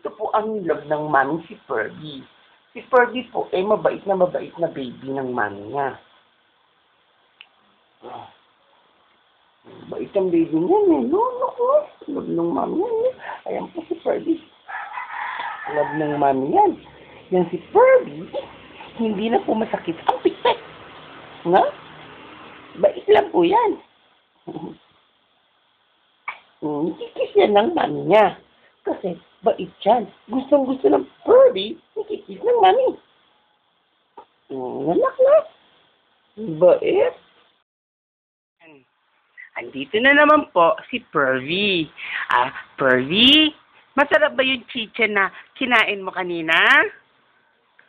ito po ang love ng mami si Fergie. Si Fergie po, mabait na baby ng mami niya. Bait ang baby niya, love ng mami niya. Ayan po si Fergie. Love ng mami yan. Yan si Fergie, hindi na po masakit ang pikpek. Nga? Bait lang po yan. Nikikis yan ng mami niya. Kasi bait yan. Gustong-gusto ng Fergie, nikikis ng mami. Nalak na. Bait. Andito na naman po si Fergie. Fergie, masarap ba yung chicha na kinain mo kanina?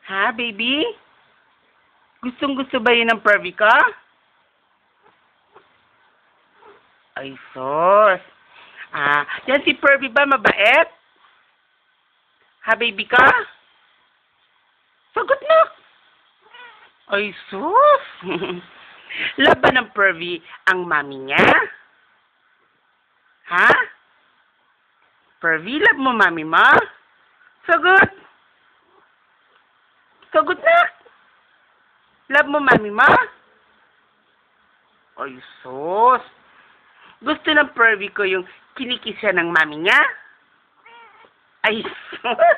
Ha, baby? Gustong-gusto ba yun ng Fergie ka? Ay, sos. Yan si Fergie ba mabait? Ha, baby ka? Sagot na. Ay, sos. Laban ng Fergie ang mami niya? Ha? Fergie, love mo mami mo? Sagot. Sagot na. Love mo mami mo? Ay, sus. Gusto ng Fergie ko yung kinikisa ng mami niya? Ay, sus.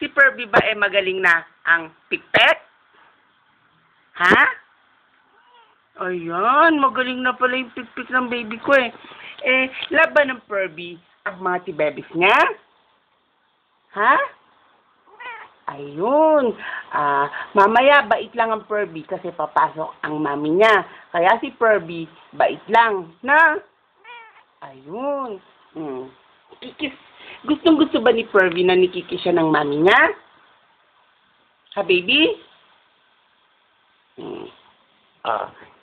Si Fergie ba magaling na ang pikpek? Ha? Ayan, magaling na pala yung pikpik ng baby ko laban ng Fergie ang mga tibebis niya? Ha? Ayun. Mamaya, bait lang ang Fergie kasi papasok ang mami niya. Kaya si Fergie, bait lang. Na? Ayun. Kikis. Gustong-gusto ba ni Fergie na nikikis siya ng mami niya? Ha, baby?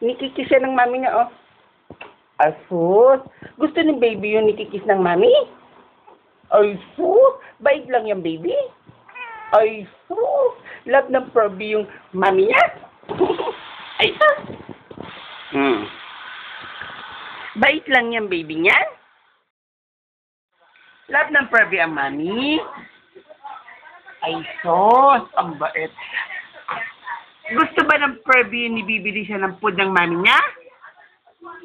Nikikis siya ng mami niya, Ay, sus. Gusto ni baby yung nikikis ng mami? Ay, sus. Bait lang yung baby. Ay, sus. Love ng Fergie yung mami niya. Ay, sus. Bait lang yung baby niya. Love ng Fergie ang mami. Ay, sus. Ang bait. Gusto ba ng Fergie yung nibibili siya ng food ng mami niya?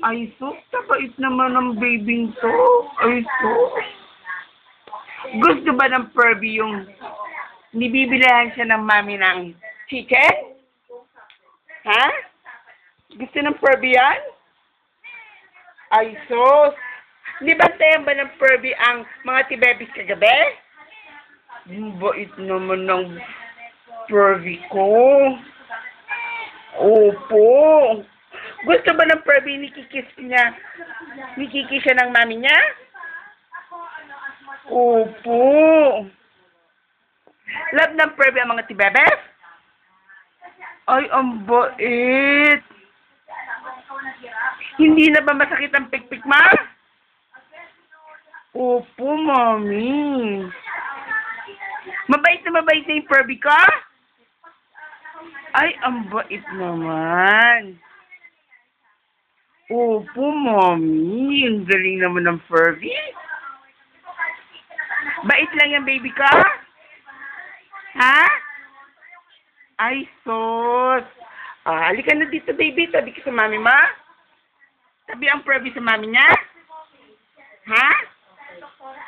Ay, sus. Kabait naman ng baby to. Ay, sus. Gusto ba ng Fergie yung nibibilihan siya ng mami ng chicken? Ha? Gusto ng Fergie yan? Ay, sus. Libantayan ba ng Fergie ang mga tibebis kagabi? Bait naman ng Fergie ko. Opo. Gusto ba ng Fergie nikikis siya ng mami niya? Opo. Love ng Fergie ang mga tibebes? Ay, ang bait. Hindi na ba masakit ang pikpik, ma? Opo, mami. Mabait na yung Fergie ka? Ay, ang bait naman. Opo, mami. Ang galing naman ng Fergie. Bait lang yung baby ka? Ha? Ay, sus. Halika na dito, baby. Tabi ka sa mami, ma. Tabi ang Fergie sa mami niya. Ha?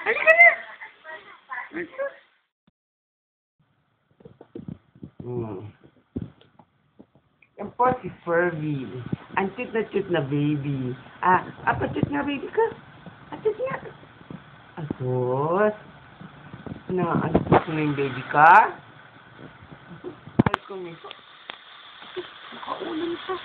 Halika na. Ay, sus. Yan po si Fergie. Ang cute na baby. Pa-cute nga baby ka. Cute nga. Asos. Ang cute na yung baby ka. Ay, kumisa. Nakaulan pa.